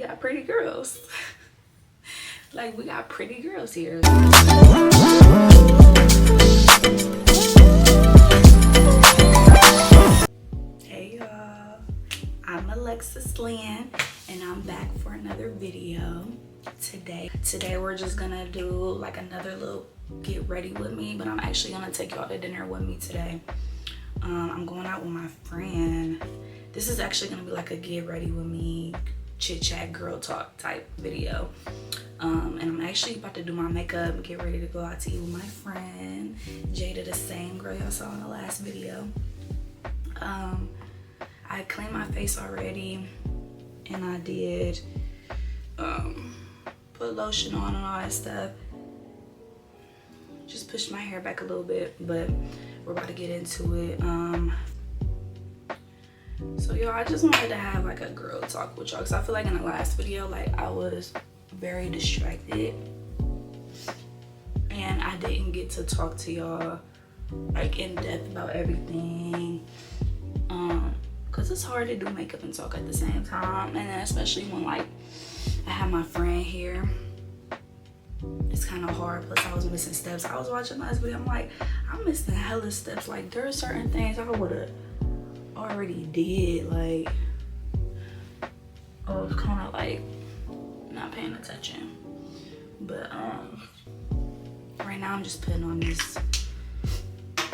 got pretty girls. Like, we got pretty girls here. Hey y'all, I'm Alexis Lynn, and I'm back for another video today. Today we're just gonna do like another little get ready with me, but I'm actually gonna take y'all to dinner with me today. I'm going out with my friend. This is actually gonna be like a get ready with me, chit chat, girl talk type video. And I'm actually about to do my makeup and get ready to go out to eat with my friend Jada, the same girl y'all saw in the last video. I cleaned my face already, and I did put lotion on and all that stuff. Just pushed my hair back a little bit, but we're about to get into it. So y'all, I just wanted to have like a girl talk with y'all, because I feel like in the last video, like, I was very distracted and I didn't get to talk to y'all like in depth about everything, because it's hard to do makeup and talk at the same time, and then especially when like I have my friend here, it's kind of hard. Plus I was missing steps. I was watching last video, I'm like, I'm missing hella steps. Like, there are certain things I would have already did. Like, I was kind of like not paying attention. But right now I'm just putting on this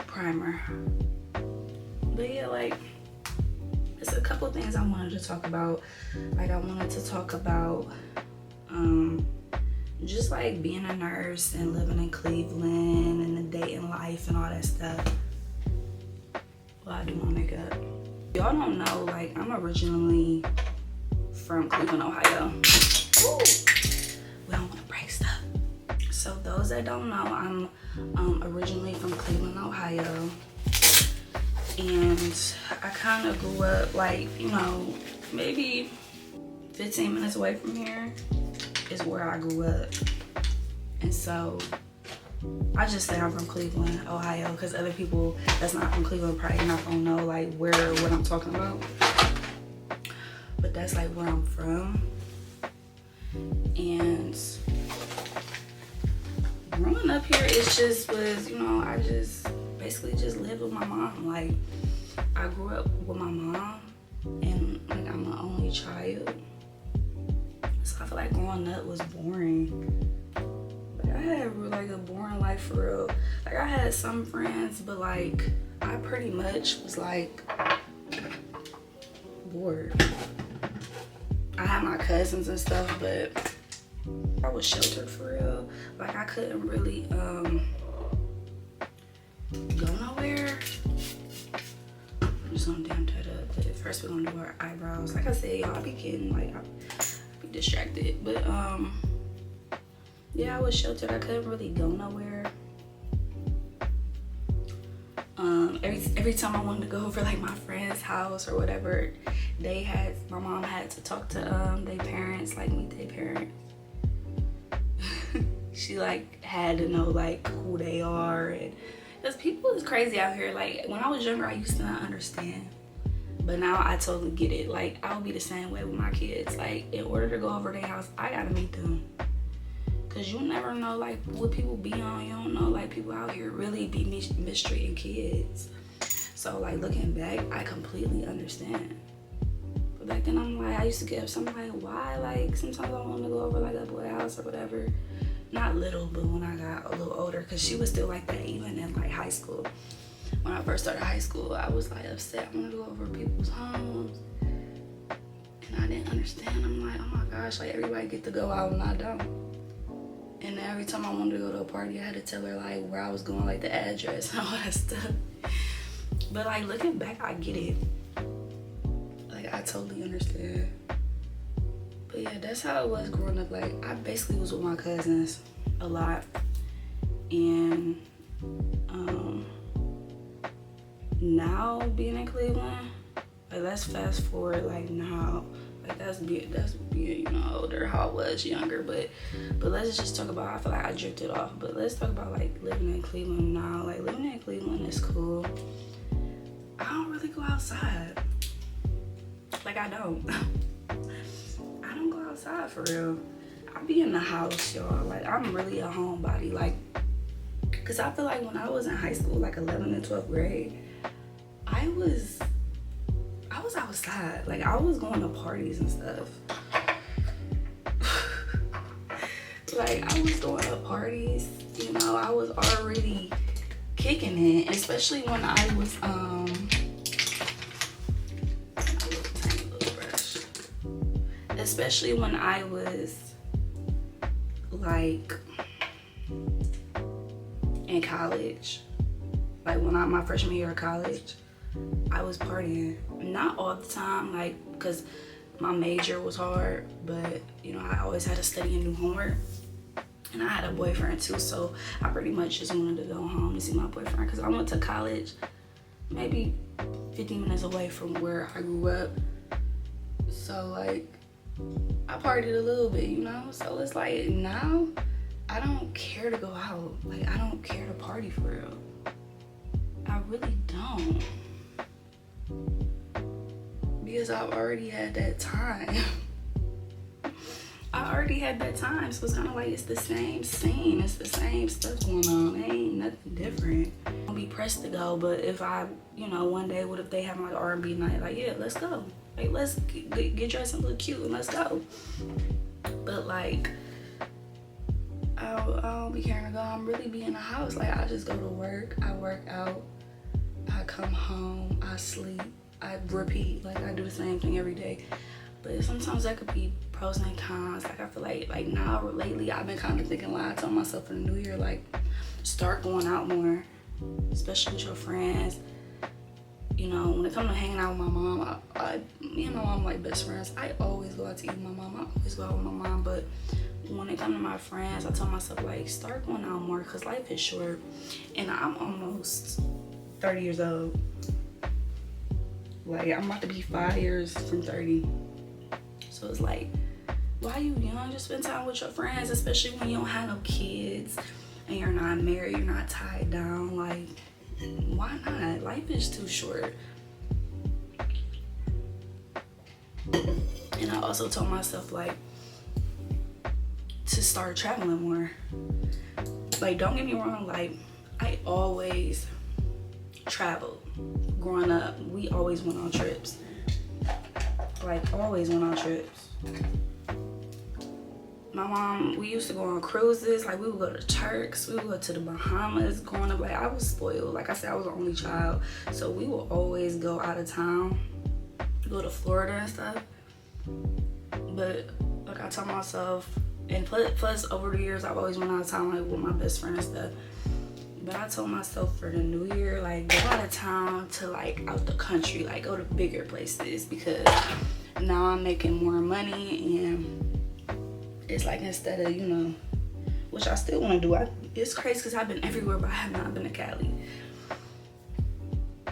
primer. But yeah, like, there's a couple things I wanted to talk about. Like, I wanted to talk about just like being a nurse and living in Cleveland and the dating life and all that stuff while I do my makeup. Y'all don't know, like, I'm originally from Cleveland, Ohio. Ooh, we don't want to break stuff. So those that don't know, I'm originally from Cleveland, Ohio, and I kind of grew up like, you know, maybe 15 minutes away from here is where I grew up. And so I just say I'm from Cleveland, Ohio, because other people that's not from Cleveland probably not gonna know like where or what I'm talking about. But that's like where I'm from. And growing up here, it just was, you know, I just basically just lived with my mom. Like, I grew up with my mom, and like, I'm the only child. So I feel like growing up was boring. Like, I had like a boring life for real. Like, I had some friends, but like, I pretty much was like bored. I had my cousins and stuff, but I was sheltered for real. Like, I couldn't really go nowhere. I'm just gonna damn that up. But first we're gonna do our eyebrows. Like I said, y'all, I be getting like, I be distracted. But yeah, I was sheltered. I couldn't really go nowhere. Every time I wanted to go over like my friend's house or whatever, my mom had to talk to their parents, like meet their parents. She like had to know like who they are, and because people is crazy out here. Like, when I was younger, I used to not understand, but now I totally get it. Like, I'll be the same way with my kids. Like, in order to go over their house, I gotta meet them, because you never know like what people be on. You don't know, like, people out here really be mistreating kids. So like, looking back, I completely understand. But back then, I'm like, I used to get up, so I'm like, why? Like, sometimes I want to go over like a boy house or whatever. Not little, but when I got a little older, because she was still like that even in like high school. When I first started high school, I was like upset. I wanted to go over people's homes, and I didn't understand. I'm like, oh my gosh, like, everybody get to go out and I don't. And every time I wanted to go to a party, I had to tell her like where I was going, like the address and all that stuff. But like, looking back, I get it. Like, I totally understand. But yeah, that's how it was growing up. Like, I basically was with my cousins a lot. And now being in Cleveland, like, let's fast forward like now. Like, that's being, you know, older, how I was younger. But let's just talk about, I feel like I drifted off. But let's talk about like living in Cleveland now. Like, living in Cleveland is cool. I don't really go outside. Like, I don't. outside for real. I be in the house, y'all. Like, I'm really a homebody. Like, because I feel like when I was in high school, like 11th and 12th grade, I was outside. Like, I was going to parties and stuff. Like, I was going to parties, you know, I was already kicking it, especially when I was, especially when I was, like, in college. Like, when my freshman year of college, I was partying. Not all the time, like, because my major was hard, but, you know, I always had to study and do homework. And I had a boyfriend too, so I pretty much just wanted to go home and see my boyfriend, because I went to college maybe 15 minutes away from where I grew up. So, like, I partied a little bit, you know? So it's like, now I don't care to go out. Like, I don't care to party for real. I really don't. Because I've already had that time. I already had that time, so it's kind of like it's the same scene. It's the same stuff going on. It ain't nothing different. I'll be pressed to go, but if I, you know, one day, what if they have like an R&B night? Like, yeah, let's go. Like, let's get dressed and look cute and let's go. But like, I don't be caring to go. I'm really be in the house. Like, I just go to work. I work out. I come home. I sleep. I repeat. Like, I do the same thing every day. But sometimes that could be pros and cons. Like, I feel like now lately I've been kind of thinking, like, I told myself for the new year, like, start going out more, especially with your friends. You know, when it comes to hanging out with my mom, me and my mom like best friends. I always go out to eat with my mom. I always go out with my mom. But when it comes to my friends, I told myself, like, start going out more, because life is short. And I'm almost 30 years old. Like, I'm about to be 5 years from 30. So it's like, why you young, just spend time with your friends, especially when you don't have no kids and you're not married, you're not tied down. Like, why not? Life is too short. And I also told myself, like, to start traveling more. Like, don't get me wrong, like, I always traveled. Growing up, we always went on trips. Like, always went on trips. My mom, we used to go on cruises. Like, we would go to Turks, we would go to the Bahamas. Growing up, like, I was spoiled. Like I said, I was the only child, so we would always go out of town, go to Florida and stuff. But like, I told myself, and plus over the years, I've always went out of town, like, with my best friend and stuff. But I told myself for the new year, like, go out of town to, like, out the country, like, go to bigger places, because now I'm making more money, and it's like, instead of, you know, which I still want to do, it's crazy because I've been everywhere, but I have not been to Cali.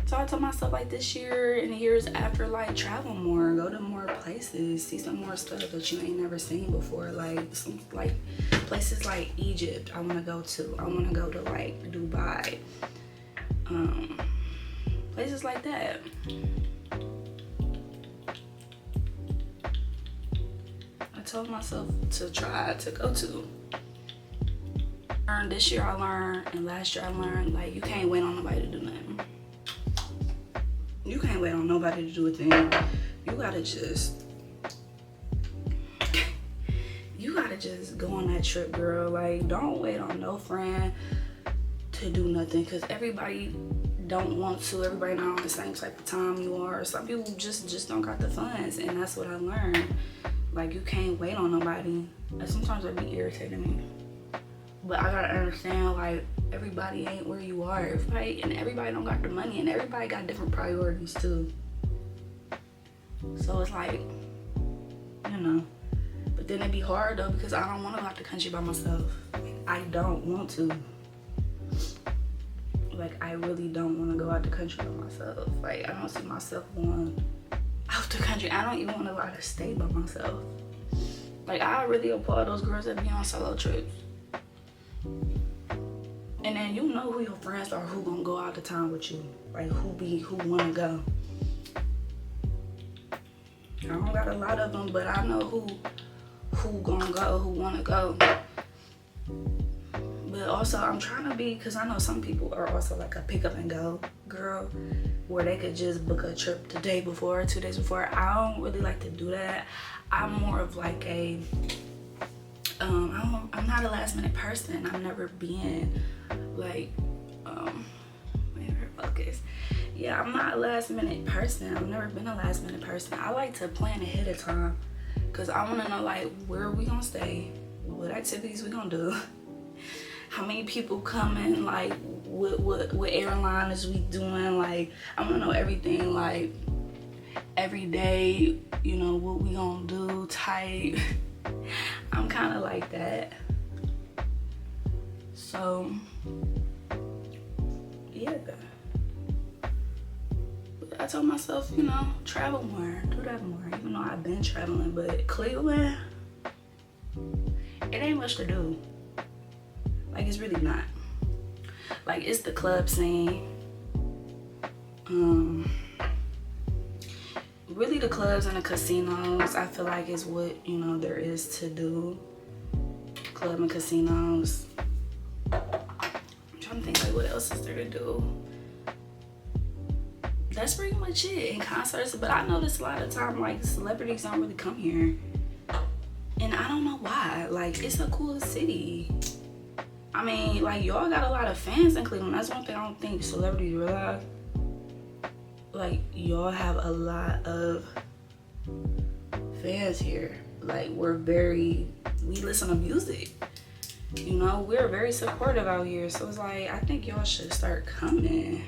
So I told myself, like, this year and the years after, like, travel more, go to more places, see some more stuff that you ain't never seen before, like, some, like, places like Egypt I want to go to. I want to go to, like, Dubai, places like that. I told myself to try to go to. This year I learned, and last year I learned, like, you can't wait on nobody to do nothing. You can't wait on nobody to do a thing. You gotta just go on that trip, girl. Like, don't wait on no friend to do nothing, because everybody don't want to. Everybody not on the same type of time you are. Some people just don't got the funds, and that's what I learned. Like, you can't wait on nobody. And sometimes that be irritating me. But I gotta understand, like, everybody ain't where you are. Everybody don't got the money, and everybody got different priorities too. So it's like, you know. But then it'd be hard though, because I don't want to go out the country by myself. Like, I don't want to. Like, I really don't want to go out the country by myself. Like, I don't see myself going out the country. I don't even want to go out of state by myself. Like, I really applaud those girls that be on solo trips. And then you know who your friends are, who gonna go out of town with you. Like, who wanna go. I don't got a lot of them, but I know who gonna go, who wanna go. But also I'm trying to be, because I know some people are also like a pick up and go girl, where they could just book a trip the day before or 2 days before. I don't really like to do that. I'm more of like a I'm not a last minute person. I've never been like focus. Yeah, I'm not a last minute person. I've never been a last minute person. I like to plan ahead of time, because I want to know like where we gonna stay, what activities we gonna do, how many people coming, like what airline is we doing. Like I want to know everything, like every day, you know, what we gonna do type. I'm kind of like that. So yeah, I told myself, you know, travel more, do that more, even though I've been traveling. But Cleveland, it ain't much to do. Like, it's really not. Like, it's the club scene. Really the clubs and the casinos, I feel like is what, you know, there is to do. Club and casinos. I'm trying to think like what else is there to do. That's pretty much it. And concerts, but I notice a lot of time like celebrities don't really come here. And I don't know why. Like, it's a cool city. I mean, like, y'all got a lot of fans in Cleveland. That's one thing I don't think celebrities realize. Like, y'all have a lot of fans here. Like, we listen to music. You know, we're very supportive out here. So it's like, I think y'all should start coming.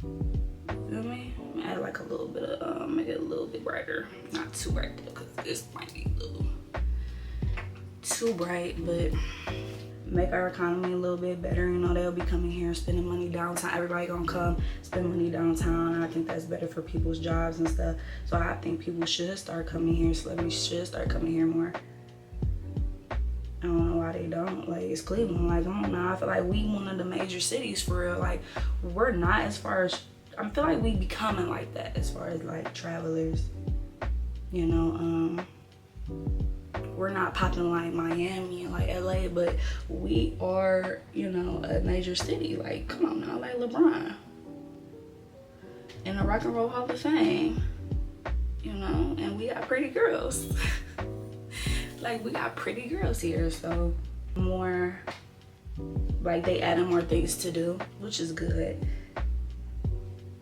You feel me? Add like a little bit of, make it a little bit brighter. Not too bright though, because this might be a little too bright, but make our economy a little bit better. You know, they'll be coming here and spending money downtown. Everybody gonna come spend money downtown, and I think that's better for people's jobs and stuff. So I think people should start coming here. Celebrities should start coming here more. I don't know why they don't. Like, it's Cleveland. Like, I don't know. I feel like we one of the major cities for real. Like, we're not as far as, I feel like we becoming like that as far as like travelers. You know, we're not popping like Miami and like LA, but we are, you know, a major city. Like, come on now, like LeBron in the Rock and Roll Hall of Fame, you know, and we got pretty girls. Like, we got pretty girls here, so more, like, they adding more things to do, which is good.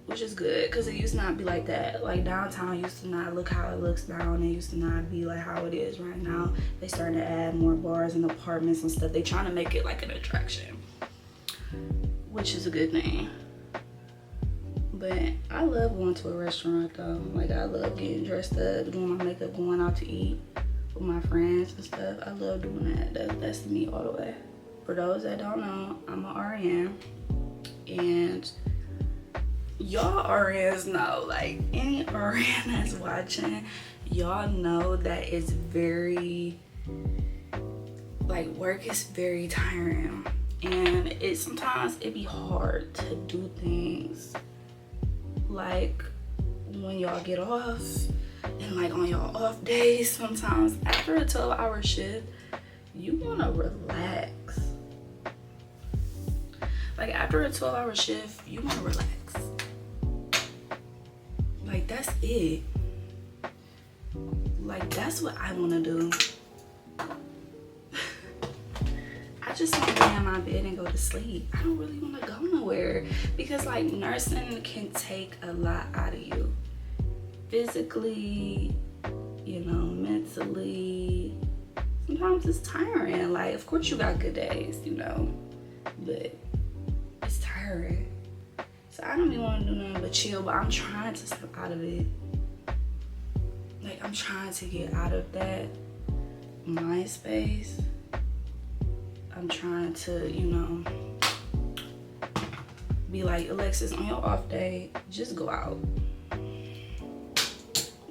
Which is good, because it used to not be like that. Like, downtown used to not look how it looks now, and it used to not be like how it is right now. They starting to add more bars and apartments and stuff. They trying to make it like an attraction, which is a good thing. But I love going to a restaurant though. Like, I love getting dressed up, doing my makeup, going out to eat with my friends and stuff. I love doing that. That's me all the way. For those that don't know, I'm an RN, and y'all RNs know, like, any RN that's watching, y'all know that it's very, like, work is very tiring, and sometimes it be hard to do things like when y'all get off, and like on y'all off days. Sometimes after a 12-hour shift, you want to relax. Like, after a 12-hour shift, you want to relax. Like, that's it. Like, that's what I want to do. I just want to lay in my bed and go to sleep. I don't really want to go nowhere, because like, nursing can take a lot out of you. Physically, you know, mentally. Sometimes it's tiring. Like, of course you got good days, you know, but it's tiring. So I don't even want to do nothing but chill, but I'm trying to step out of it. Like, I'm trying to get out of that mind space. I'm trying to, you know, be like, Alexis, on your off day, just go out.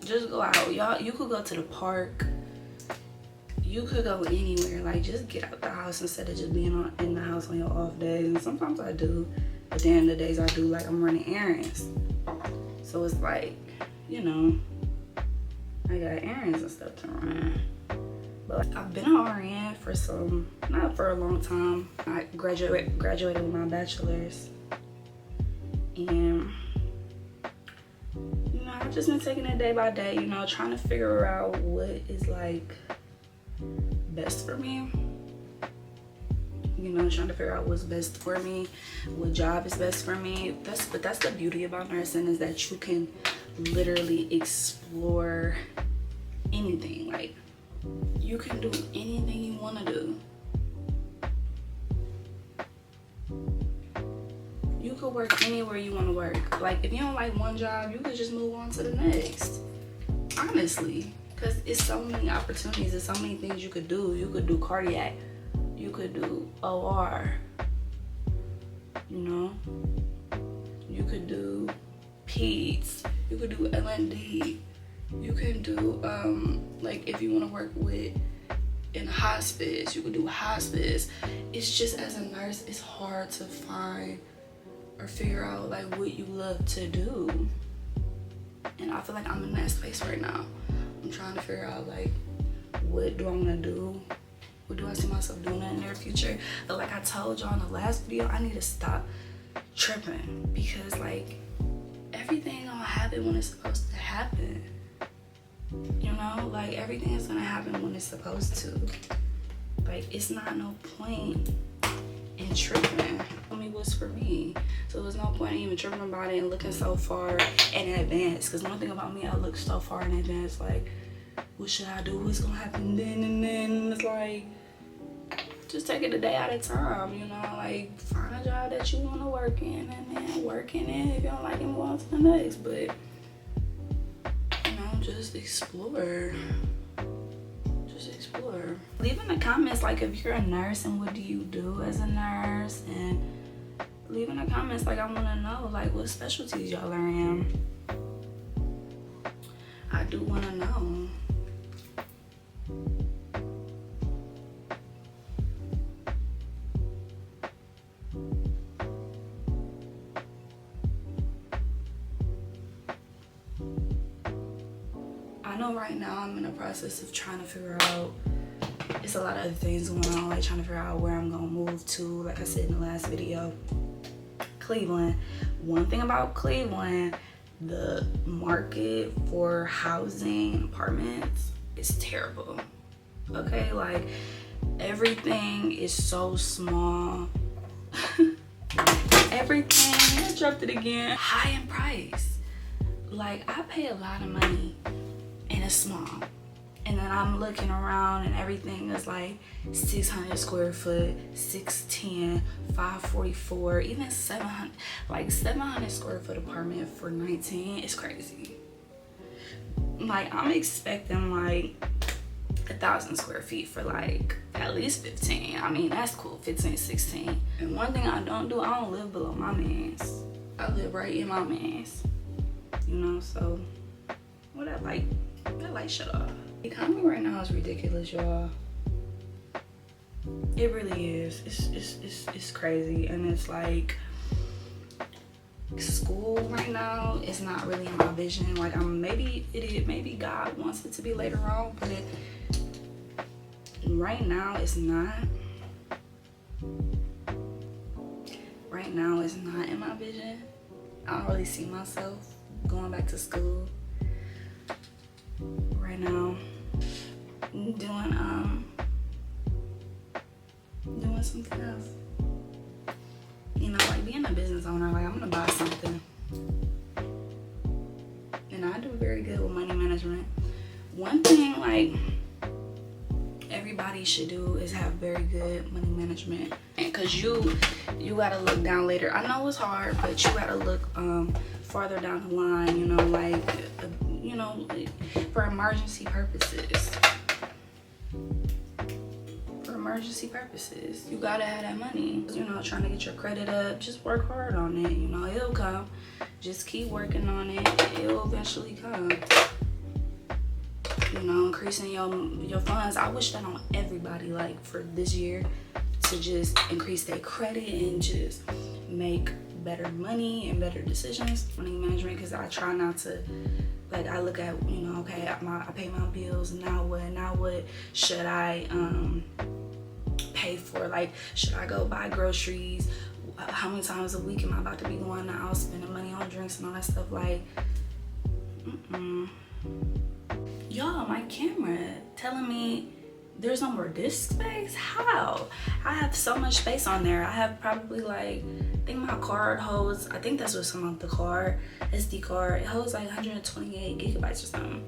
Just go out. Y'all, you could go to the park. You could go anywhere. Like, just get out the house instead of just being in the house on your off days. And sometimes I do. But then the days I do, like, I'm running errands. So it's like, you know, I got errands and stuff to run. But But I've been an RN for not for a long time. I graduated with my bachelor's, and you know, I've just been taking it day by day, you know, trying to figure out what is like best for me. You know, trying to figure out what's best for me, what job is best for me. But that's the beauty about nursing, is that you can literally explore anything. Like, you can do anything you want to do. You could work anywhere you want to work. Like, if you don't like one job, you could just move on to the next. Honestly, because it's so many opportunities. There's so many things you could do. You could do cardiac. You could do OR. You know? You could do peds. You could do L&D. You can do, like, if you want to work in hospice, you could do hospice. It's just, as a nurse, it's hard to find or figure out, like, what you love to do. And I feel like I'm in that space right now. I'm trying to figure out, like, what do I want to do? What do I see myself doing in the near future? But like I told y'all in the last video, I need to stop tripping, because, like, everything don't happen when it's supposed to happen. You know, like, everything is gonna happen when it's supposed to. Like, it's not no point in tripping. Tell me what's for me. So there's no point in even tripping about it and looking so far in advance. Because one thing about me, I look so far in advance, like, what should I do? What's gonna happen then and then? It's like, just take it a day at a time, you know? Like, find a job that you want to work in, and then work in it. If you don't like it, move on to the next. But, you know, just explore. Just explore. Leave in the comments, like, if you're a nurse and what do you do as a nurse? And leave in the comments, like, I want to know, like, what specialties y'all are in. I do want to know. I know right now I'm in the process of trying to figure out, it's a lot of other things going on, like trying to figure out where I'm gonna move to. Like I said in the last video, Cleveland. One thing about Cleveland, the market for housing and apartments is terrible. Okay, like, everything is so small. Everything, I dropped it again, high in price. Like, I pay a lot of money and it's small. And then I'm looking around and everything is like 600 square foot, 610, 544, even 700. Like, 700 square foot apartment for 19 is crazy. Like, I'm expecting like 1,000 square feet for like at least 15. I mean, that's cool, 15, 16. And one thing I don't do, I don't live below my mans. I live right in my mans. You know, so what that light shut off. The economy right now is ridiculous, y'all. It really is. It's crazy. And it's like, school right now is not really in my vision. Like, maybe God wants it to be later on, but right now it's not. Right now it's not in my vision. I don't really see myself going back to school right now. I'm doing something else. You know, like, being a business owner, like, I'm gonna buy something. And I do very good with money management. One thing, like, everybody should do is have very good money management. And cause you gotta look down later. I know it's hard, but you gotta look farther down the line, you know, like, you know, for emergency purposes. Emergency purposes, you gotta have that money. You know, trying to get your credit up, just work hard on it. You know, it'll come. Just keep working on it. It'll eventually come. You know, increasing your funds. I wish that on everybody, like, for this year, to just increase their credit and just make better money and better decisions, money management. Because I try not to Like I look at, you know, okay, I pay my bills, now what should I pay for? Like, should I go buy groceries? How many times a week am I about to be going out spending money on drinks and all that stuff? Like, y'all, my camera telling me there's no more disk space? How? I have so much space on there. I have probably like, I think my card holds, I think that's what's on the card, SD card. It holds like 128 gigabytes or something.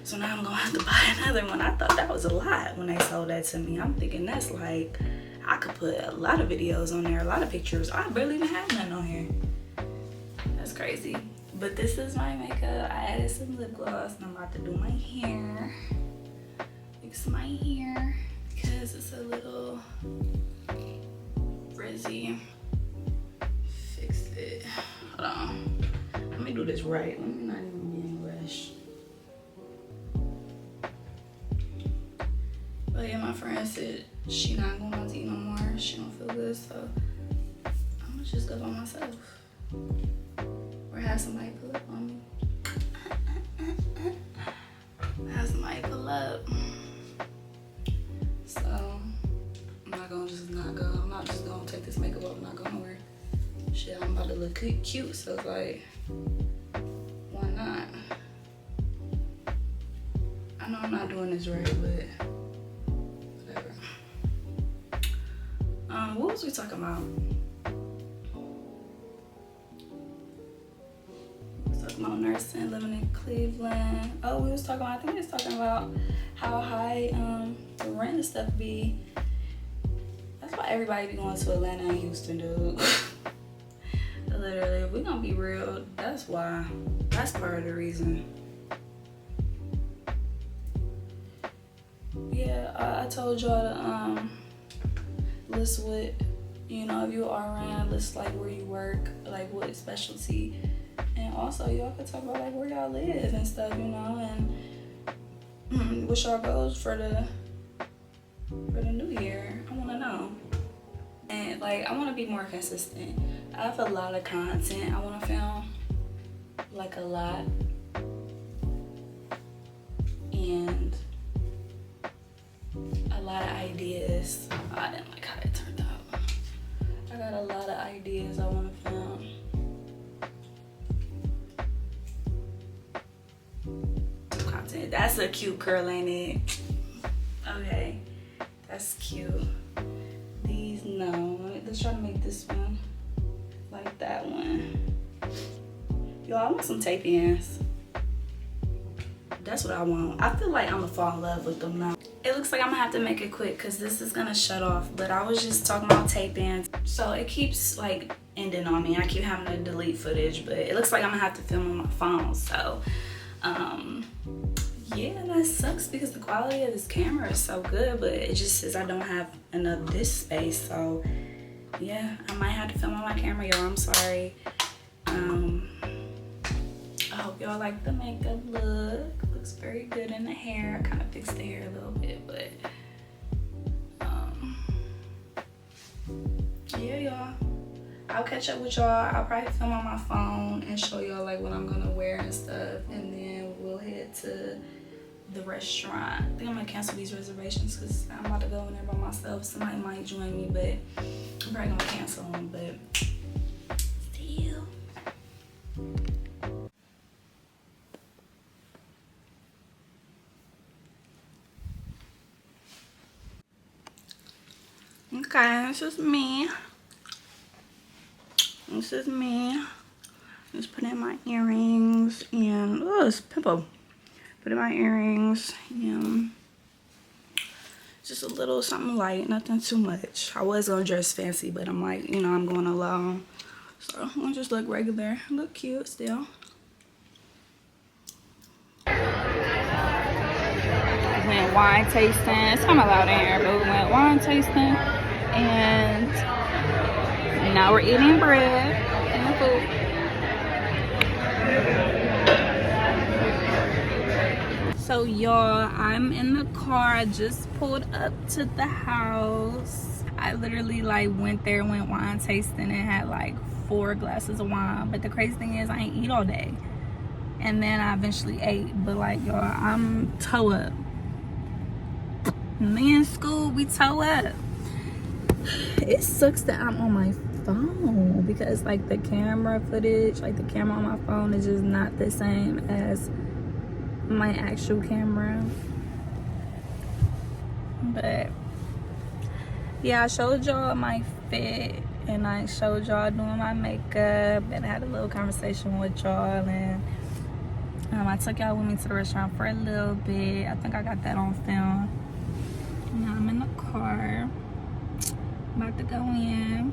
So now I'm gonna have to buy another one. I thought that was a lot when they sold that to me. I'm thinking that's like, I could put a lot of videos on there, a lot of pictures. I barely even have none on here. That's crazy. But this is my makeup. I added some lip gloss and I'm about to do my hair. Fix my hair because it's a little frizzy. Fix it. Hold on. Let me do this right. Let me not even be in a rush. But yeah, my friend said she not going out to eat no more. She don't feel good, so I'm gonna just go by myself. Or have somebody pull up on me. Have somebody pull up. So I'm not gonna just not go. I'm not just gonna take this makeup off and not go nowhere. Shit, I'm about to look cute, so it's like, why not? I know I'm not doing this right, but whatever. What was we talking about? About nursing, living in Cleveland. Oh, we was talking about, I think we was talking about how high the rent and stuff be. That's why everybody be going to Atlanta and Houston, dude. Literally, if we gonna be real, that's why. That's part of the reason. Yeah, I told y'all to list what, you know, if you are around, list like where you work, like what specialty. And also, y'all could talk about like where y'all live and stuff, you know, and what y'all goals for the new year. I want to know. And like, I want to be more consistent. I have a lot of content I want to film, like a lot, and a lot of ideas. I didn't like how it turned out. I got a lot of ideas I want to film. That's a cute curl, ain't it? Okay, that's cute. These, no. Let's try to make this one like that one. Yo, I want some tape ends. That's what I want. I feel like I'm gonna fall in love with them now. It looks like I'm gonna have to make it quick because this is gonna shut off. But I was just talking about tape ends. So it keeps like ending on me. I keep having to delete footage, but it looks like I'm gonna have to film on my phone. So, yeah, that sucks because the quality of this camera is so good, but it just says I don't have enough disk space. So yeah, I might have to film on my camera, y'all. I'm sorry. I hope y'all like the makeup look. Looks very good in the hair. I kind of fixed the hair a little bit, but yeah, y'all. I'll catch up with y'all. I'll probably film on my phone and show y'all like what I'm gonna wear and stuff, and then we'll head to the restaurant. I think I'm gonna cancel these reservations because I'm about to go in there by myself. Somebody might join me, but I'm probably gonna cancel them. But still. Okay, this is me. This is me. Just put in my earrings and oh, it's pimple. Put in my earrings and just a little something light, nothing too much. I was gonna dress fancy, but I'm like, you know, I'm going alone, so I'm gonna just look regular, look cute still. Went wine tasting. It's kind of loud in here, but we went wine tasting, and now we're eating bread and food. So y'all, I'm in the car. I just pulled up to the house. I literally like went wine tasting and had like 4 glasses of wine. But the crazy thing is I ain't eat all day. and then I eventually ate. But like, y'all, I'm toe up. Me in school, we toe up. It sucks that I'm on my phone because like the camera footage, like the camera on my phone is just not the same as my actual camera. But yeah, I showed y'all my fit and I showed y'all doing my makeup and I had a little conversation with y'all, and I took y'all with me to the restaurant for a little bit. I think I got that on film. Now I'm in the car, about to go in.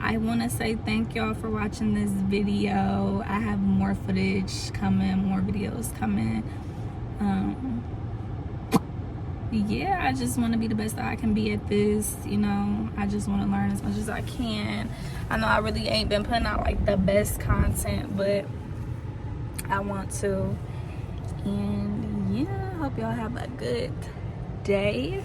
I want to say thank y'all for watching this video. I have more footage coming, more videos coming. Yeah, I just want to be the best that I can be at this, you know. I just want to learn as much as I can. I know I really ain't been putting out like the best content, but I want to. And yeah, I hope y'all have a good day.